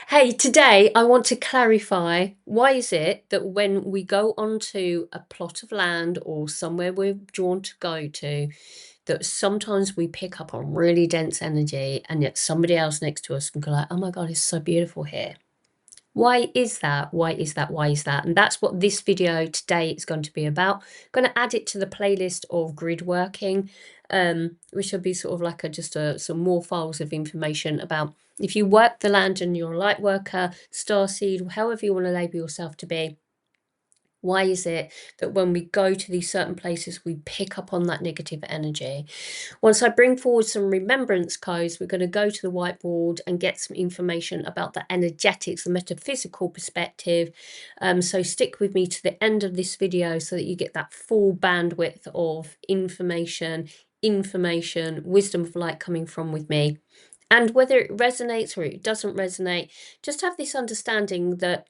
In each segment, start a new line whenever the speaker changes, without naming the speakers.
Hey, today I want to clarify why is it that when we go onto a plot of land or somewhere we're drawn to go to, that sometimes we pick up on really dense energy and yet somebody else next to us can go like, oh my God, it's so beautiful here. Why is that? Why is that? Why is that? And that's what this video today is going to be about. I'm going to add it to the playlist of grid working, which will be sort of like some more files of information about if you work the land and you're a light worker, starseed, however you want to label yourself to be. Why is it that when we go to these certain places, we pick up on that negative energy? Once I bring forward some remembrance codes, we're going to go to the whiteboard and get some information about the energetics, the metaphysical perspective. So stick with me to the end of this video so that you get that full bandwidth of information, wisdom of light coming from with me. And whether it resonates or it doesn't resonate, just have this understanding that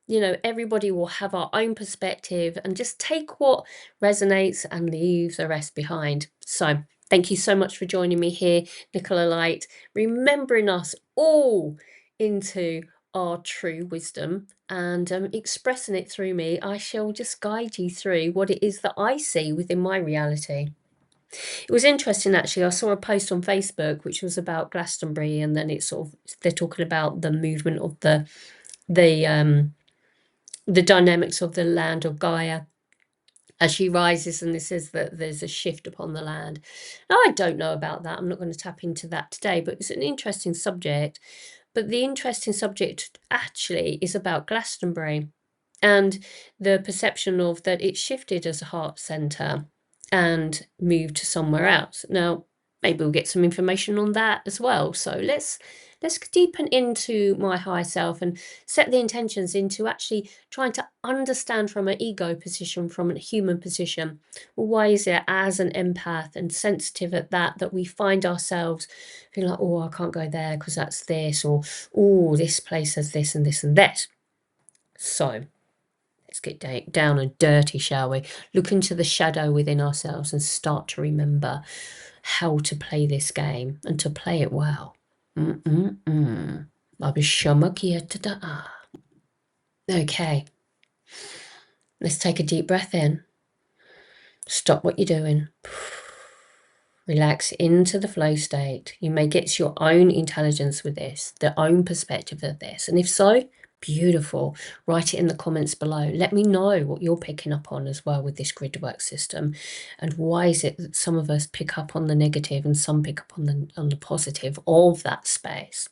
everybody will have our own perspective and just take what resonates and leave the rest behind. So thank you so much for joining me here, Nicola Light, remembering us all into our true wisdom and expressing it through me. I shall just guide you through what it is that I see within my reality. It was interesting, actually. I saw a post on Facebook which was about Glastonbury, and then they're talking about the movement of the dynamics of the land of Gaia as she rises, and it says that there's a shift upon the land. Now, I don't know about that. I'm not going to tap into that today, but it's an interesting subject. But the interesting subject actually is about Glastonbury and the perception of that it shifted as a heart centre and moved to somewhere else. Now, maybe we'll get some information on that as well. So let's deepen into my higher self and set the intentions into actually trying to understand from an ego position, from a human position. Well, why is it as an empath and sensitive at that we find ourselves feeling like, oh, I can't go there because that's this, or oh, this place has this and this and this. So let's get down and dirty, shall we? Look into the shadow within ourselves and start to remember how to play this game and to play it well. Okay. Let's take a deep breath in. Stop what you're doing. Relax into the flow state. You may get your own intelligence with this, their own perspective of this. And if so, beautiful. Write it in the comments below. Let me know what you're picking up on as well with this grid work system. And why is it that some of us pick up on the negative and some pick up on the positive of that space?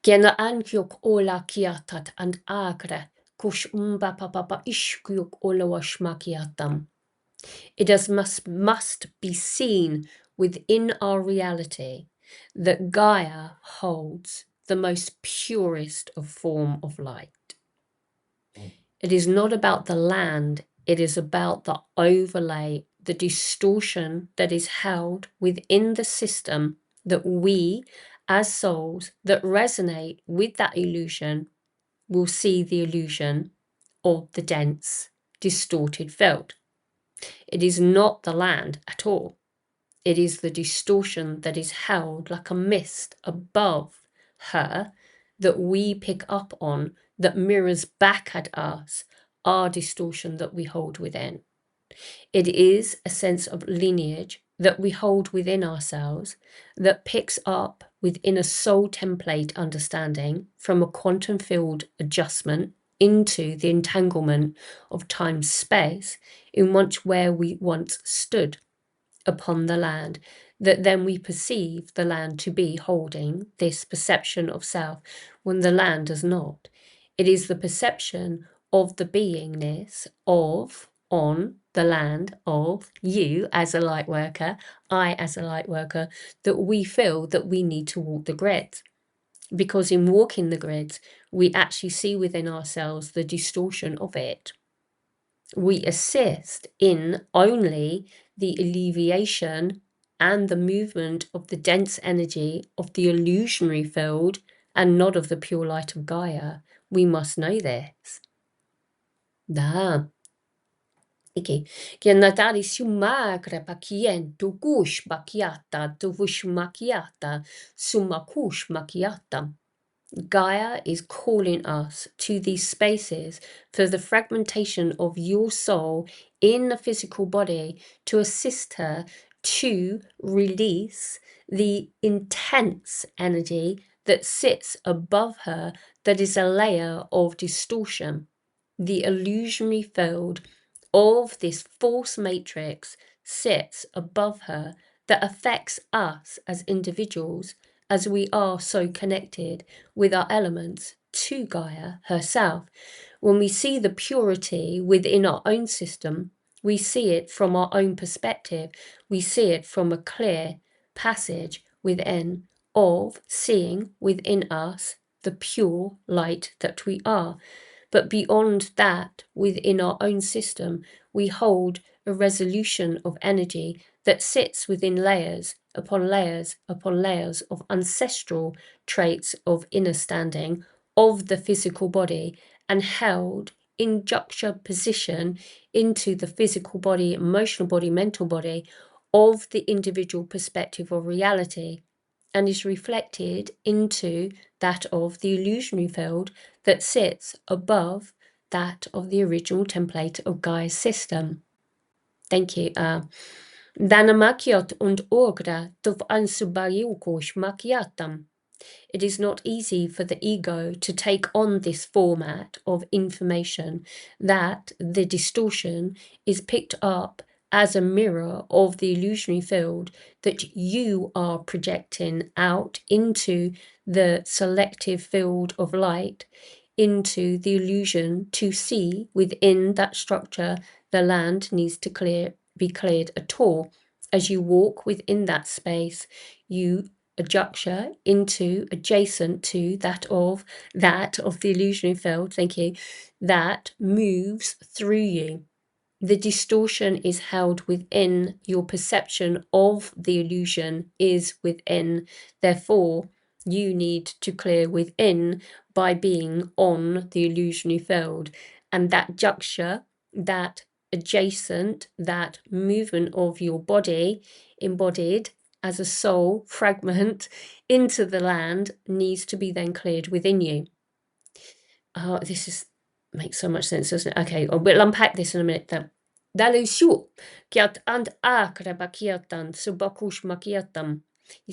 Kiena ankyok ola kiatat and akre kush papa ishkyok olawash makiatam. It must be seen within our reality that Gaia holds the most purest of form of light. It is not about the land, it is about the overlay, the distortion that is held within the system that we, as souls that resonate with that illusion, will see the illusion of the dense, distorted field. It is not the land at all. It is the distortion that is held like a mist above her that we pick up on, that mirrors back at us our distortion that we hold within. It is a sense of lineage that we hold within ourselves that picks up within a soul template understanding from a quantum field adjustment into the entanglement of time-space in which where we once stood upon the land, that then we perceive the land to be holding this perception of self when the land does not. It is the perception of the beingness of on the land of you as a light worker, I as a light worker, that we feel that we need to walk the grid. Because in walking the grids, we actually see within ourselves the distortion of it. We assist in only the alleviation and the movement of the dense energy of the illusionary field and not of the pure light of Gaia. We must know this. Da. Okay. Kianatari sumakra pakien tukush bakiata tuvush makiata sumakush makiata. Gaia is calling us to these spaces for the fragmentation of your soul in the physical body to assist her to release the intense energy that sits above her, that is a layer of distortion. The illusionary field of this false matrix sits above her that affects us as individuals, as we are so connected with our elements to Gaia herself. When we see the purity within our own system, we see it from our own perspective. We see it from a clear passage within of seeing within us the pure light that we are. But beyond that, within our own system, we hold a resolution of energy that sits within layers upon layers upon layers of ancestral traits of inner standing of the physical body, and held in juxtaposition into the physical body, emotional body, mental body of the individual perspective of reality, and is reflected into that of the illusionary field that sits above that of the original template of Gaia's system. Thank you. Danamakiot und orgra tuf ansubariukosh makiatam. It is not easy for the ego to take on this format of information, that the distortion is picked up as a mirror of the illusionary field that you are projecting out into the selective field of light, into the illusion to see within that structure the land needs to be cleared at all. As you walk within that space, you adjuncture into adjacent to that of the illusionary field, thank you, that moves through you. The distortion is held within, your perception of the illusion is within. Therefore, you need to clear within by being on the illusionary field. And that juncture, that adjacent, that movement of your body embodied as a soul fragment into the land needs to be then cleared within you. Oh, makes so much sense, doesn't it? Okay, we'll unpack this in a minute then. You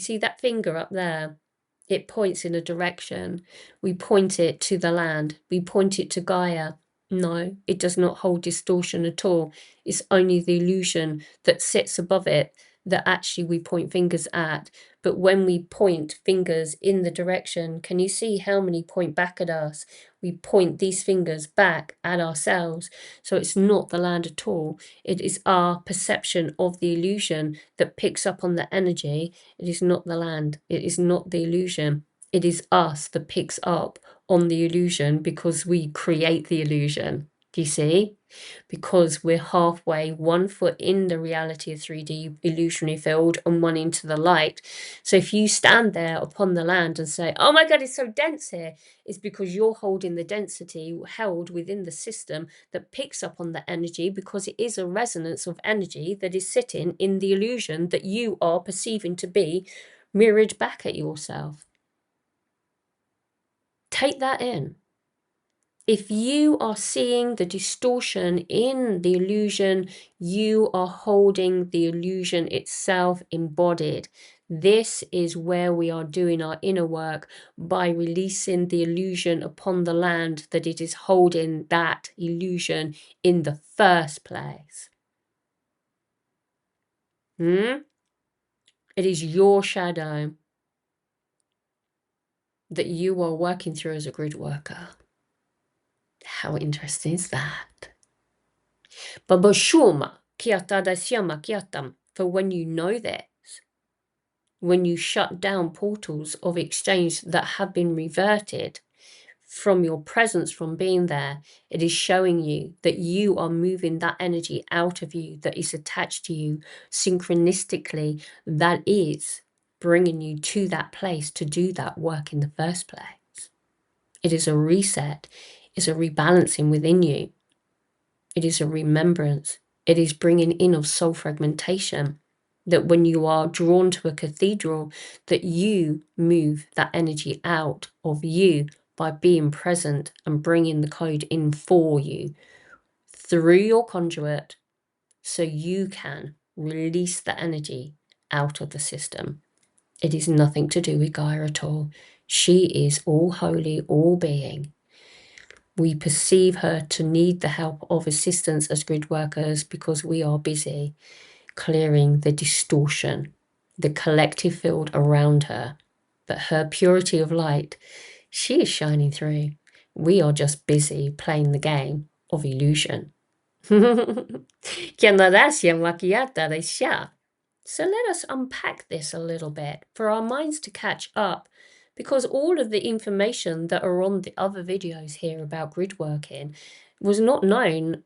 see that finger up there? It points in a direction. We point it to the land. We point it to Gaia. No, it does not hold distortion at all. It's only the illusion that sits above it that actually we point fingers at. But when we point fingers in the direction, can you see how many point back at us? We point these fingers back at ourselves. So it's not the land at all. It is our perception of the illusion that picks up on the energy. It is not the land. It is not the illusion. It is us that picks up on the illusion because we create the illusion. Do you see? Because we're halfway, 1 foot in the reality of 3D illusionary field and 1 into the light. So if you stand there upon the land and say, oh my God, it's so dense here, it's because you're holding the density held within the system that picks up on the energy, because it is a resonance of energy that is sitting in the illusion that you are perceiving to be mirrored back at yourself. Take that in. If you are seeing the distortion in the illusion, you are holding the illusion itself embodied. This is where we are doing our inner work, by releasing the illusion upon the land that it is holding that illusion in the first place. It is your shadow that you are working through as a grid worker. How interesting is that? For when you know this, when you shut down portals of exchange that have been reverted from your presence, from being there, it is showing you that you are moving that energy out of you that is attached to you synchronistically, that is bringing you to that place to do that work in the first place. It is a reset. It's a rebalancing within you. It is a remembrance. It is bringing in of soul fragmentation. that when you are drawn to a cathedral, that you move that energy out of you by being present and bringing the code in for you through your conduit, so you can release the energy out of the system. It is nothing to do with Gaia at all. She is all holy, all being. We perceive her to need the help of assistance as grid workers because we are busy clearing the distortion, the collective field around her. But her purity of light, she is shining through. We are just busy playing the game of illusion. So let us unpack this a little bit for our minds to catch up, because all of the information that are on the other videos here about grid working was not known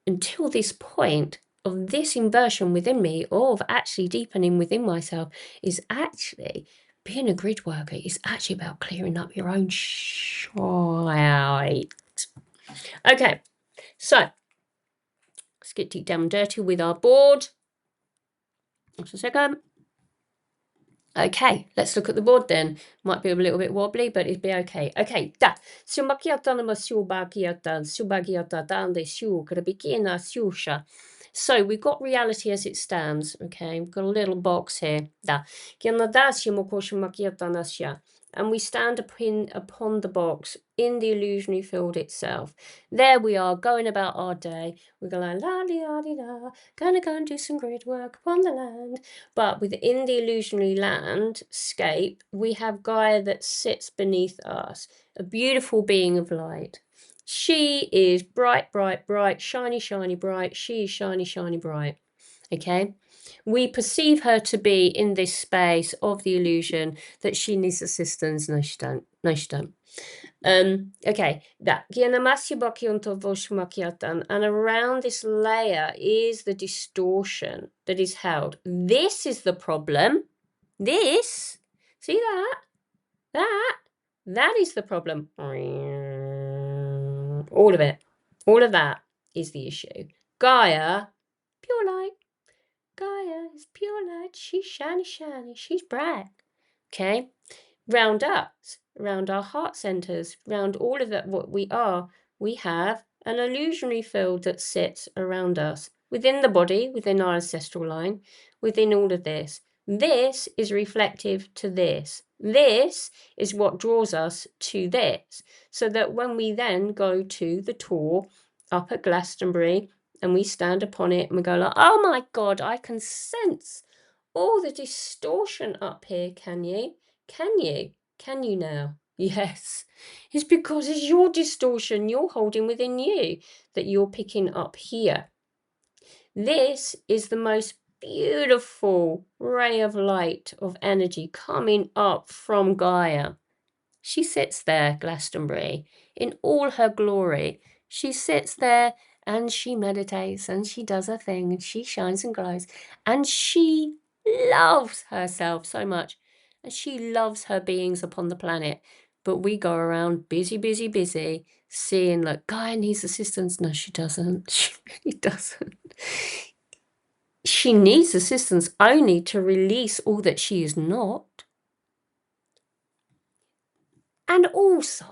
until this point of this inversion within me, or of actually deepening within myself, is actually being a grid worker is actually about clearing up your own shite. Okay, so let's get deep down and dirty with our board. Just a second. Okay, let's look at the board then. Might be a little bit wobbly, but it'd be okay. Okay, da. So we've got reality as it stands. Okay, we've got a little box here. Da. And we stand upon the box in the illusionary field itself. There we are, going about our day. We're going la la la, gonna go and do some grid work upon the land. But within the illusionary landscape, we have Gaia that sits beneath us, a beautiful being of light. She is bright, bright, bright, shiny, shiny, bright. She is shiny, shiny, bright. Okay? We perceive her to be in this space of the illusion that she needs assistance. No, she don't. No, she don't. Okay, and around this layer is the distortion that is held. This is the problem. This, see that is the problem. All of it, all of that is the issue. Gaia, pure light. Gaia is pure light. She's shiny, shiny. She's bright. Okay, round us, round our heart centers, round all of that, what we are, we have an illusionary field that sits around us, within the body, within our ancestral line, within all of this. This is reflective to this. This is what draws us to this. So that when we then go to the tour up at Glastonbury and we stand upon it and we go like, oh my God, I can sense all the distortion up here, can you? Can you? Can you now? Yes. It's because it's your distortion you're holding within you that you're picking up here. This is the most beautiful ray of light, of energy coming up from Gaia. She sits there, Glastonbury, in all her glory. She sits there and she meditates and she does her thing and she shines and glows and she loves herself so much and she loves her beings upon the planet. But we go around busy, busy, busy, seeing like Gaia needs assistance. No, she doesn't. She really doesn't. She needs assistance only to release all that she is not. And also,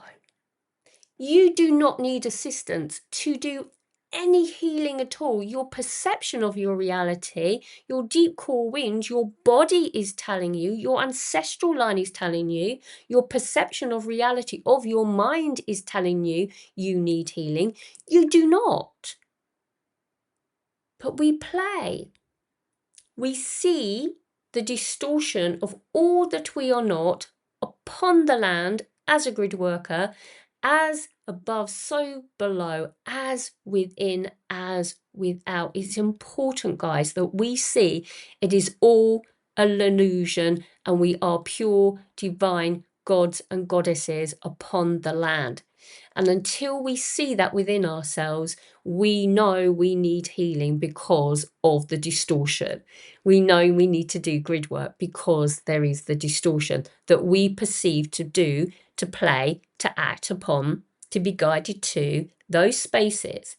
you do not need assistance to do any healing at all. Your perception of your reality, your deep core wind, your body is telling you, your ancestral line is telling you, your perception of reality of your mind is telling you you need healing. You do not. But we play. We see the distortion of all that we are not upon the land as a grid worker, as above, so below, as within, as without. It's important, guys, that we see it is all an illusion and we are pure divine gods and goddesses upon the land. And until we see that within ourselves, we know we need healing because of the distortion. We know we need to do grid work because there is the distortion that we perceive to do, to play, to act upon, to be guided to those spaces.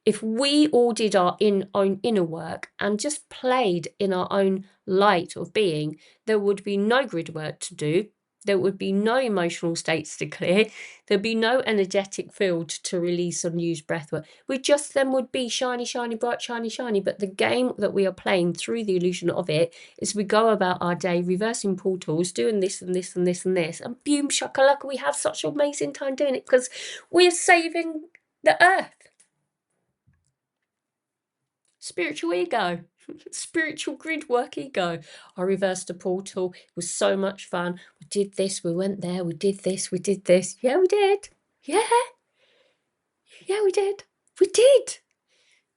If we all did our own inner work and just played in our own light of being, there would be no grid work to do. There would be no emotional states to clear. There'd be no energetic field to release and use breath work. We just then would be shiny, shiny, bright, shiny, shiny. But the game that we are playing through the illusion of it is we go about our day reversing portals, doing this and this and this and this. And boom, shakalaka, we have such an amazing time doing it because we're saving the earth. Spiritual ego, spiritual grid work ego. I reversed a portal. It was so much fun. We did this, we went there, we did this, we did this. Yeah, we did. Yeah. Yeah, we did. We did.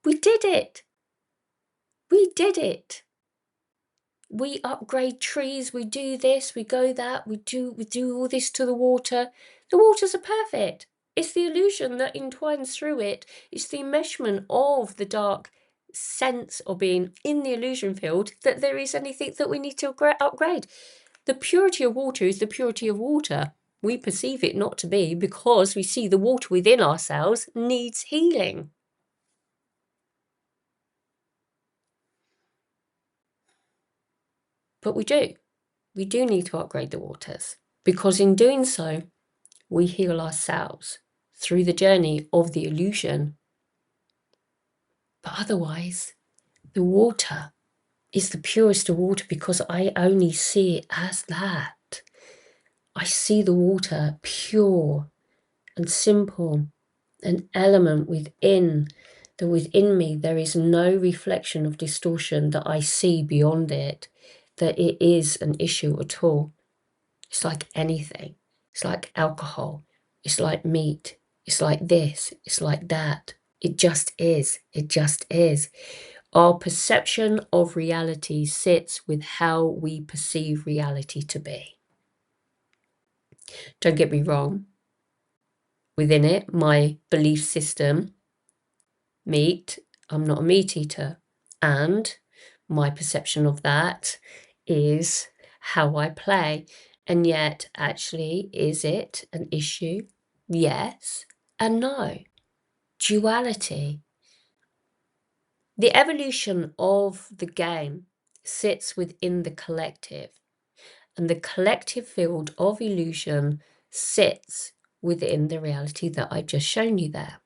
We did it. We did it. We upgrade trees, we do this, we go that, we do all this to the water. The waters are perfect. It's the illusion that entwines through it. It's the enmeshment of the dark sense of being in the illusion field that there is anything that we need to upgrade. The purity of water is the purity of water. We perceive it not to be because we see the water within ourselves needs healing. But we do. We do need to upgrade the waters because in doing so, we heal ourselves through the journey of the illusion. But otherwise, the water is the purest of water because I only see it as that. I see the water pure and simple, an element within me. There is no reflection of distortion that I see beyond it, that it is an issue at all. It's like anything. It's like alcohol. It's like meat. It's like this. It's like that. It just is. It just is. Our perception of reality sits with how we perceive reality to be. Don't get me wrong. Within it, my belief system, meat, I'm not a meat eater. And my perception of that is how I play. And yet, actually, is it an issue? Yes and no. Duality. The evolution of the game sits within the collective, and the collective field of illusion sits within the reality that I've just shown you there.